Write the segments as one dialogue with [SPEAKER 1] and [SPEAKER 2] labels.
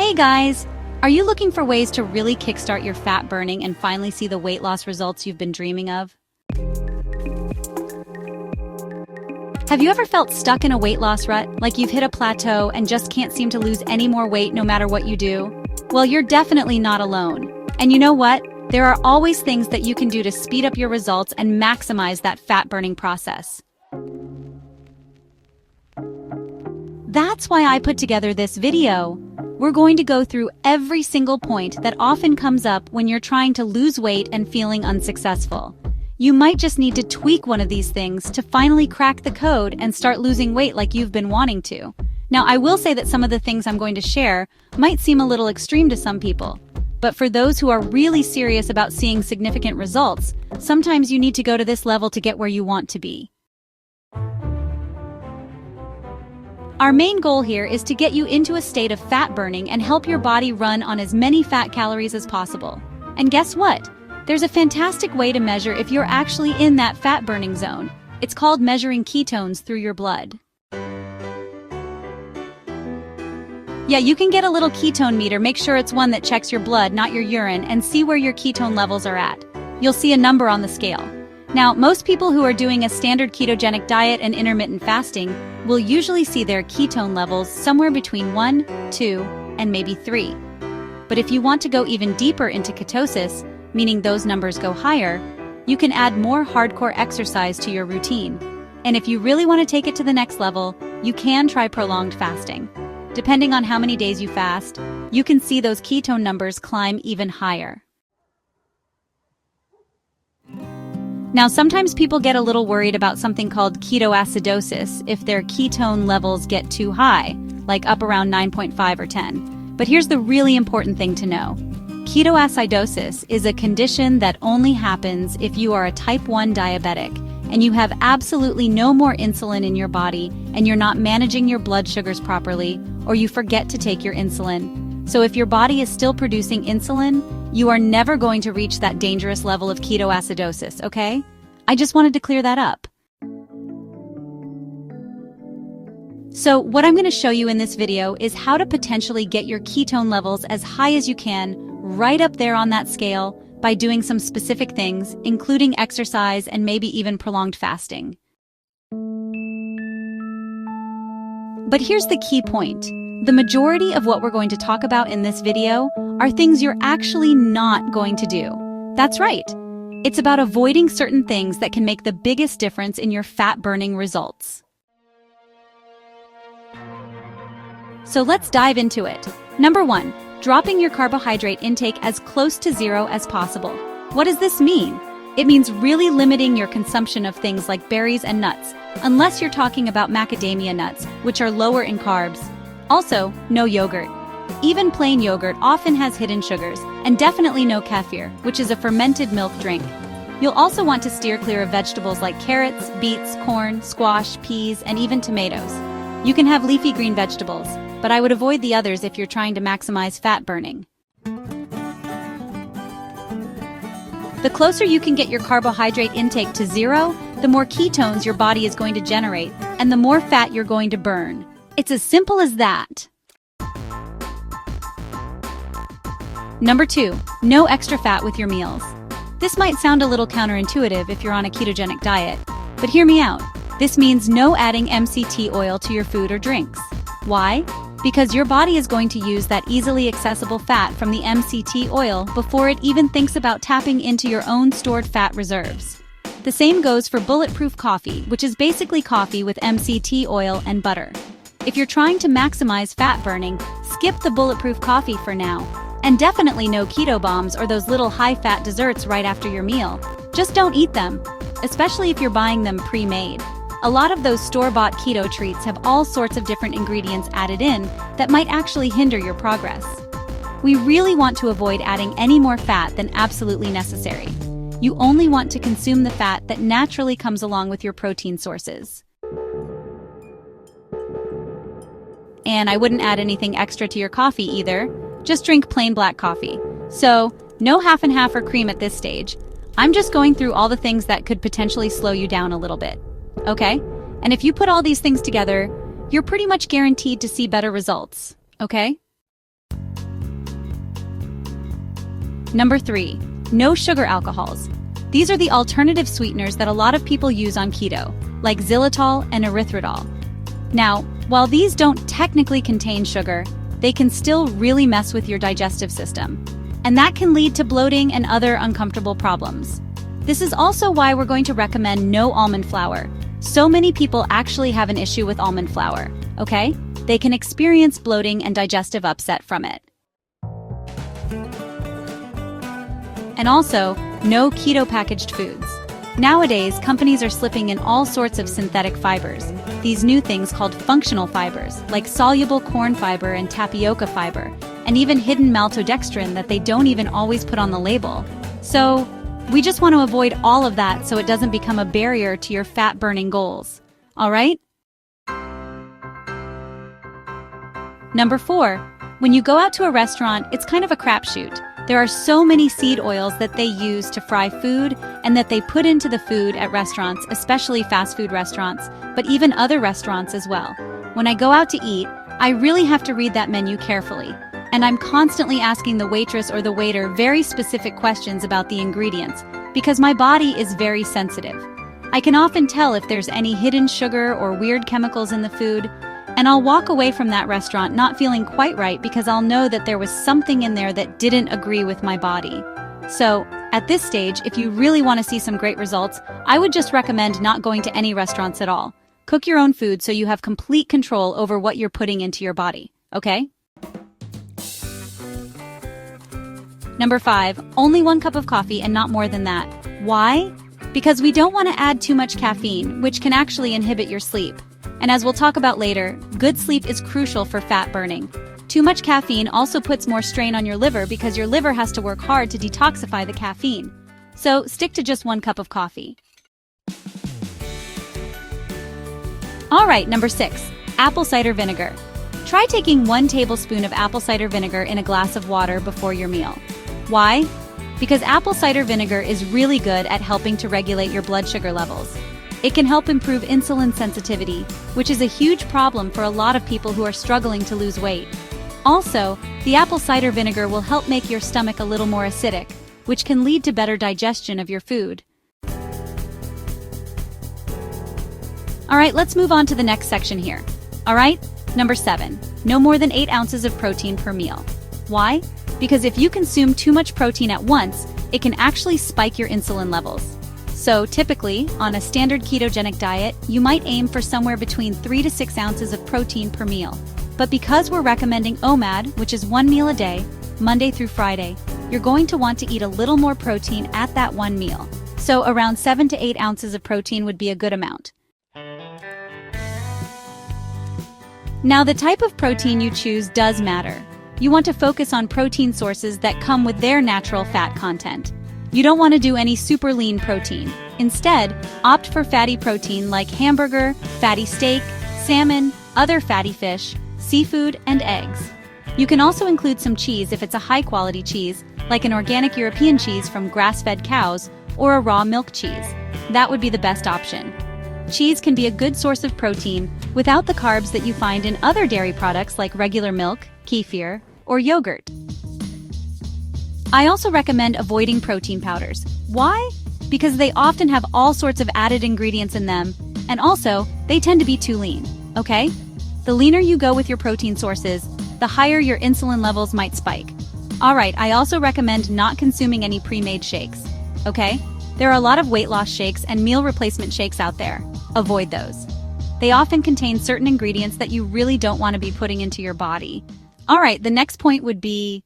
[SPEAKER 1] Hey guys! Are you looking for ways to really kickstart your fat burning and finally see the weight loss results you've been dreaming of? Have you ever felt stuck in a weight loss rut, like you've hit a plateau and just can't seem to lose any more weight no matter what you do? Well, you're definitely not alone. And you know what? There are always things that you can do to speed up your results and maximize that fat burning process. That's why I put together this video. We're going to go through every single point that often comes up when you're trying to lose weight and feeling unsuccessful. You might just need to tweak one of these things to finally crack the code and start losing weight like you've been wanting to. Now, I will say that some of the things I'm going to share might seem a little extreme to some people, but for those who are really serious about seeing significant results, sometimes you need to go to this level to get where you want to be. Our main goal here is to get you into a state of fat burning and help your body run on as many fat calories as possible. And guess what? There's a fantastic way to measure if you're actually in that fat burning zone. It's called measuring ketones through your blood. Yeah, you can get a little ketone meter. Make sure it's one that checks your blood, not your urine, and see where your ketone levels are at. You'll see a number on the scale. Now, most people who are doing a standard ketogenic diet and intermittent fasting will usually see their ketone levels somewhere between 1, 2, and maybe 3. But if you want to go even deeper into ketosis, meaning those numbers go higher, you can add more hardcore exercise to your routine. And if you really want to take it to the next level, you can try prolonged fasting. Depending on how many days you fast, you can see those ketone numbers climb even higher. Now, sometimes people get a little worried about something called ketoacidosis if their ketone levels get too high, like up around 9.5 or 10. But here's the really important thing to know. Ketoacidosis is a condition that only happens if you are a type 1 diabetic and you have absolutely no more insulin in your body and you're not managing your blood sugars properly, or you forget to take your insulin. So if your body is still producing insulin, you are never going to reach that dangerous level of ketoacidosis, okay? I just wanted to clear that up. So what I'm going to show you in this video is how to potentially get your ketone levels as high as you can, right up there on that scale, by doing some specific things, including exercise and maybe even prolonged fasting. But here's the key point. The majority of what we're going to talk about in this video are things you're actually not going to do. That's right. It's about avoiding certain things that can make the biggest difference in your fat-burning results. So let's dive into it. Number 1, dropping your carbohydrate intake as close to zero as possible. What does this mean? It means really limiting your consumption of things like berries and nuts, unless you're talking about macadamia nuts, which are lower in carbs. Also, no yogurt. Even plain yogurt often has hidden sugars, and definitely no kefir, which is a fermented milk drink. You'll also want to steer clear of vegetables like carrots, beets, corn, squash, peas, and even tomatoes. You can have leafy green vegetables, but I would avoid the others if you're trying to maximize fat burning. The closer you can get your carbohydrate intake to zero, the more ketones your body is going to generate, and the more fat you're going to burn. It's as simple as that. Number 2, no extra fat with your meals. This might sound a little counterintuitive if you're on a ketogenic diet, but hear me out. This means no adding MCT oil to your food or drinks. Why? Because your body is going to use that easily accessible fat from the MCT oil before it even thinks about tapping into your own stored fat reserves. The same goes for bulletproof coffee, which is basically coffee with MCT oil and butter. If you're trying to maximize fat burning, skip the bulletproof coffee for now. And definitely no keto bombs or those little high-fat desserts right after your meal. Just don't eat them, especially if you're buying them pre-made. A lot of those store-bought keto treats have all sorts of different ingredients added in that might actually hinder your progress. We really want to avoid adding any more fat than absolutely necessary. You only want to consume the fat that naturally comes along with your protein sources. And I wouldn't add anything extra to your coffee either. Just drink plain black coffee. So, no half and half or cream at this stage. I'm just going through all the things that could potentially slow you down a little bit. Okay? And if you put all these things together, you're pretty much guaranteed to see better results. Okay? Number 3. No sugar alcohols. These are the alternative sweeteners that a lot of people use on keto, like xylitol and erythritol. Now, while these don't technically contain sugar, they can still really mess with your digestive system, and that can lead to bloating and other uncomfortable problems. This is also why we're going to recommend no almond flour. So many people actually have an issue with almond flour, okay? They can experience bloating and digestive upset from it. And also, no keto packaged foods. Nowadays, companies are slipping in all sorts of synthetic fibers. These new things called functional fibers, like soluble corn fiber and tapioca fiber, and even hidden maltodextrin that they don't even always put on the label. So, we just want to avoid all of that so it doesn't become a barrier to your fat-burning goals. All right? Number 4. When you go out to a restaurant, it's kind of a crapshoot. There are so many seed oils that they use to fry food and that they put into the food at restaurants, especially fast food restaurants, but even other restaurants as well. When I go out to eat, I really have to read that menu carefully. And I'm constantly asking the waitress or the waiter very specific questions about the ingredients because my body is very sensitive. I can often tell if there's any hidden sugar or weird chemicals in the food, and I'll walk away from that restaurant not feeling quite right because I'll know that there was something in there that didn't agree with my body. So, at this stage, if you really want to see some great results, I would just recommend not going to any restaurants at all. Cook your own food so you have complete control over what you're putting into your body, okay? Number 5, only 1 cup of coffee and not more than that. Why? Because we don't want to add too much caffeine, which can actually inhibit your sleep. And as we'll talk about later, good sleep is crucial for fat burning. Too much caffeine also puts more strain on your liver because your liver has to work hard to detoxify the caffeine. So stick to just 1 cup of coffee. Alright, number 6, apple cider vinegar. Try taking 1 tablespoon of apple cider vinegar in a glass of water before your meal. Why? Because apple cider vinegar is really good at helping to regulate your blood sugar levels. It can help improve insulin sensitivity, which is a huge problem for a lot of people who are struggling to lose weight. Also, the apple cider vinegar will help make your stomach a little more acidic, which can lead to better digestion of your food. Alright, let's move on to the next section here. Alright, number 7, no more than 8 ounces of protein per meal. Why? Because if you consume too much protein at once, it can actually spike your insulin levels. So typically, on a standard ketogenic diet, you might aim for somewhere between 3 to 6 ounces of protein per meal. But because we're recommending OMAD, which is 1 meal a day, Monday through Friday, you're going to want to eat a little more protein at that 1 meal. So around 7 to 8 ounces of protein would be a good amount. Now, the type of protein you choose does matter. You want to focus on protein sources that come with their natural fat content. You don't want to do any super lean protein. Instead, opt for fatty protein like hamburger, fatty steak, salmon, other fatty fish, seafood, and eggs. You can also include some cheese if it's a high-quality cheese, like an organic European cheese from grass-fed cows or a raw milk cheese. That would be the best option. Cheese can be a good source of protein without the carbs that you find in other dairy products like regular milk, kefir, or yogurt. I also recommend avoiding protein powders. Why? Because they often have all sorts of added ingredients in them, and also, they tend to be too lean, okay? The leaner you go with your protein sources, the higher your insulin levels might spike. Alright, I also recommend not consuming any pre-made shakes, okay? There are a lot of weight loss shakes and meal replacement shakes out there. Avoid those. They often contain certain ingredients that you really don't want to be putting into your body. Alright, the next point would be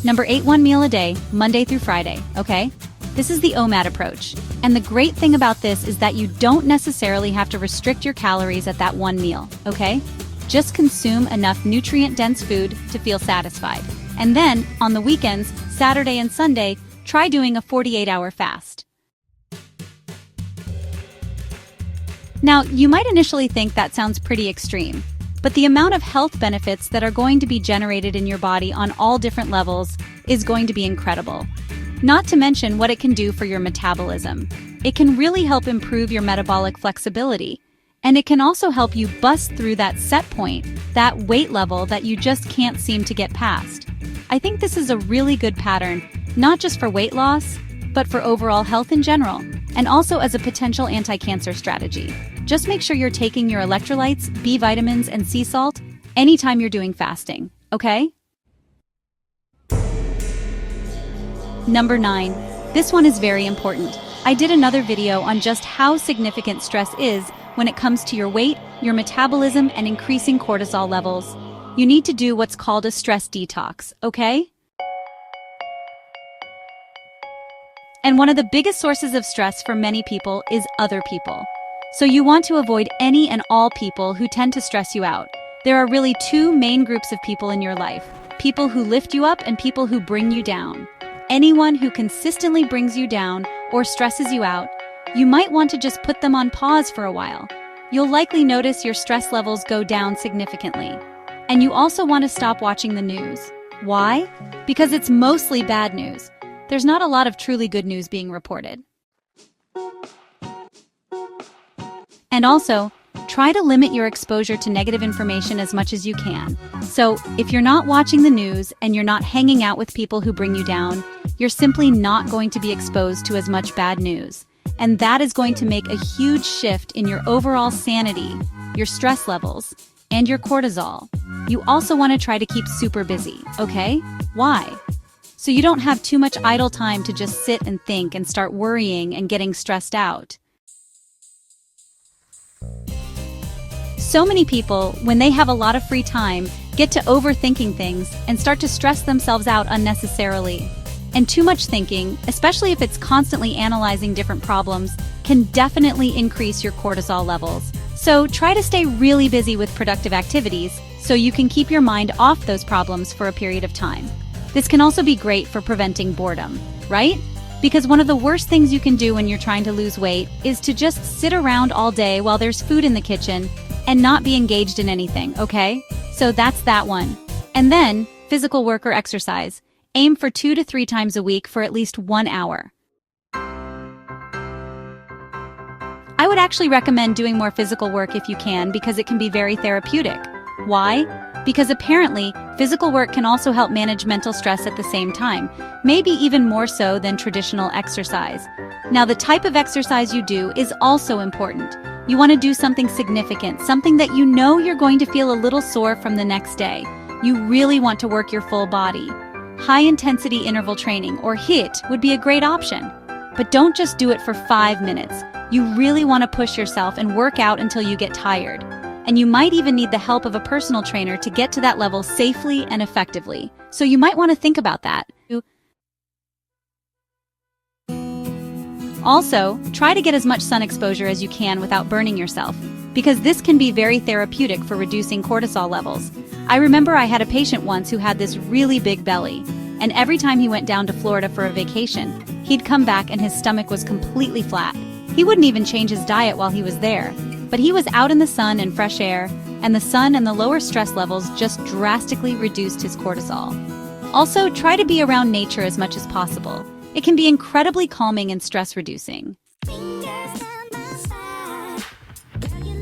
[SPEAKER 1] number 8, 1 meal a day, Monday through Friday, okay? This is the OMAD approach. And the great thing about this is that you don't necessarily have to restrict your calories at that 1 meal, okay? Just consume enough nutrient-dense food to feel satisfied. And then, on the weekends, Saturday and Sunday, try doing a 48-hour fast. Now, you might initially think that sounds pretty extreme, but the amount of health benefits that are going to be generated in your body on all different levels is going to be incredible. Not to mention what it can do for your metabolism. It can really help improve your metabolic flexibility. And it can also help you bust through that set point, that weight level that you just can't seem to get past. I think this is a really good pattern, not just for weight loss, but for overall health in general, and also as a potential anti-cancer strategy. Just make sure you're taking your electrolytes, B vitamins, and sea salt anytime you're doing fasting, okay? Number 9. This one is very important. I did another video on just how significant stress is when it comes to your weight, your metabolism, and increasing cortisol levels. You need to do what's called a stress detox, okay? And one of the biggest sources of stress for many people is other people. So you want to avoid any and all people who tend to stress you out. There are really two main groups of people in your life: people who lift you up and people who bring you down. Anyone who consistently brings you down or stresses you out, you might want to just put them on pause for a while. You'll likely notice your stress levels go down significantly. And you also want to stop watching the news. Why? Because it's mostly bad news. There's not a lot of truly good news being reported. And also, try to limit your exposure to negative information as much as you can. So, if you're not watching the news and you're not hanging out with people who bring you down, you're simply not going to be exposed to as much bad news. And that is going to make a huge shift in your overall sanity, your stress levels, and your cortisol. You also want to try to keep super busy, okay? Why? So you don't have too much idle time to just sit and think and start worrying and getting stressed out. So many people, when they have a lot of free time, get to overthinking things and start to stress themselves out unnecessarily. And too much thinking, especially if it's constantly analyzing different problems, can definitely increase your cortisol levels. So try to stay really busy with productive activities so you can keep your mind off those problems for a period of time. This can also be great for preventing boredom, right? Because one of the worst things you can do when you're trying to lose weight is to just sit around all day while there's food in the kitchen and not be engaged in anything, okay? So that's that one. And then, physical work or exercise. Aim for 2 to 3 times a week for at least 1 hour. I would actually recommend doing more physical work if you can, because it can be very therapeutic. Why? Because apparently, physical work can also help manage mental stress at the same time, maybe even more so than traditional exercise. Now, the type of exercise you do is also important. You want to do something significant, something that you know you're going to feel a little sore from the next day. You really want to work your full body. High-intensity interval training, or HIIT, would be a great option. But don't just do it for 5 minutes. You really want to push yourself and work out until you get tired. And you might even need the help of a personal trainer to get to that level safely and effectively. So you might want to think about that. Also, try to get as much sun exposure as you can without burning yourself, because this can be very therapeutic for reducing cortisol levels. I remember I had a patient once who had this really big belly, and every time he went down to Florida for a vacation, he'd come back and his stomach was completely flat. He wouldn't even change his diet while he was there, but he was out in the sun and fresh air, and the sun and the lower stress levels just drastically reduced his cortisol. Also, try to be around nature as much as possible. It can be incredibly calming and stress-reducing.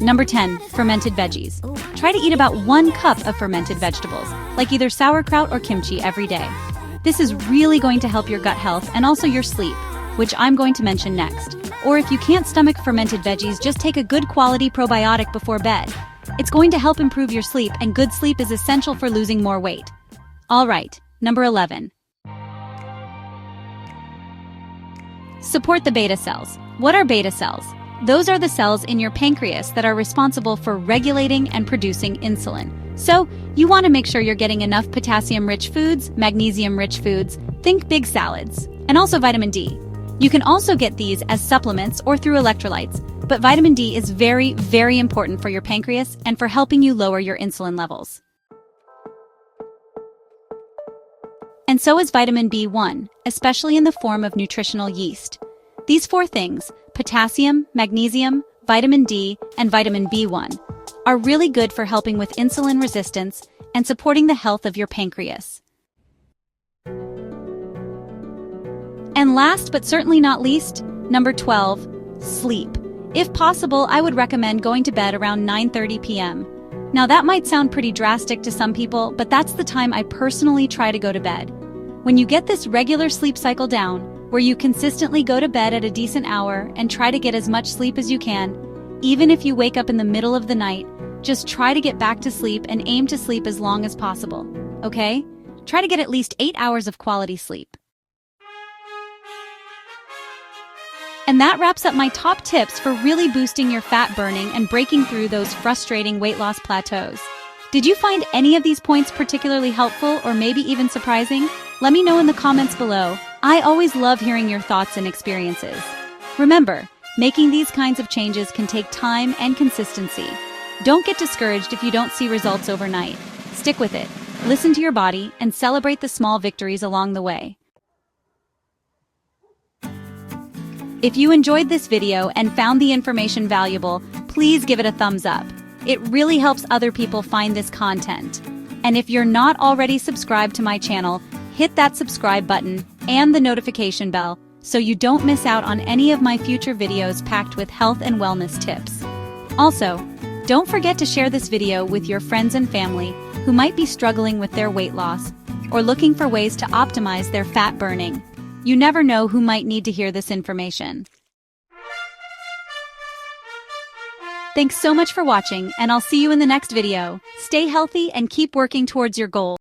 [SPEAKER 1] Number 10, fermented veggies. Try to eat about 1 cup of fermented vegetables, like either sauerkraut or kimchi, every day. This is really going to help your gut health and also your sleep, which I'm going to mention next. Or if you can't stomach fermented veggies, just take a good quality probiotic before bed. It's going to help improve your sleep, and good sleep is essential for losing more weight. All right, number 11. Support the beta cells. What are beta cells? Those are the cells in your pancreas that are responsible for regulating and producing insulin. So, you want to make sure you're getting enough potassium-rich foods, magnesium-rich foods, think big salads, and also vitamin D. You can also get these as supplements or through electrolytes, but vitamin D is very, very important for your pancreas and for helping you lower your insulin levels. And so is vitamin B1, especially in the form of nutritional yeast. These 4 things, potassium, magnesium, vitamin D, and vitamin B1, are really good for helping with insulin resistance and supporting the health of your pancreas. And last but certainly not least, number 12, sleep. If possible, I would recommend going to bed around 9:30 p.m. Now that might sound pretty drastic to some people, but that's the time I personally try to go to bed. When you get this regular sleep cycle down, where you consistently go to bed at a decent hour and try to get as much sleep as you can, even if you wake up in the middle of the night, just try to get back to sleep and aim to sleep as long as possible, okay? Try to get at least 8 hours of quality sleep. And that wraps up my top tips for really boosting your fat burning and breaking through those frustrating weight loss plateaus. Did you find any of these points particularly helpful or maybe even surprising? Let me know in the comments below. I always love hearing your thoughts and experiences. Remember, making these kinds of changes can take time and consistency. Don't get discouraged if you don't see results overnight. Stick with it, listen to your body, and celebrate the small victories along the way. If you enjoyed this video and found the information valuable, please give it a thumbs up. It really helps other people find this content. And if you're not already subscribed to my channel, hit that subscribe button and the notification bell so you don't miss out on any of my future videos packed with health and wellness tips. Also, don't forget to share this video with your friends and family who might be struggling with their weight loss or looking for ways to optimize their fat burning. You never know who might need to hear this information. Thanks so much for watching, and I'll see you in the next video. Stay healthy and keep working towards your goals.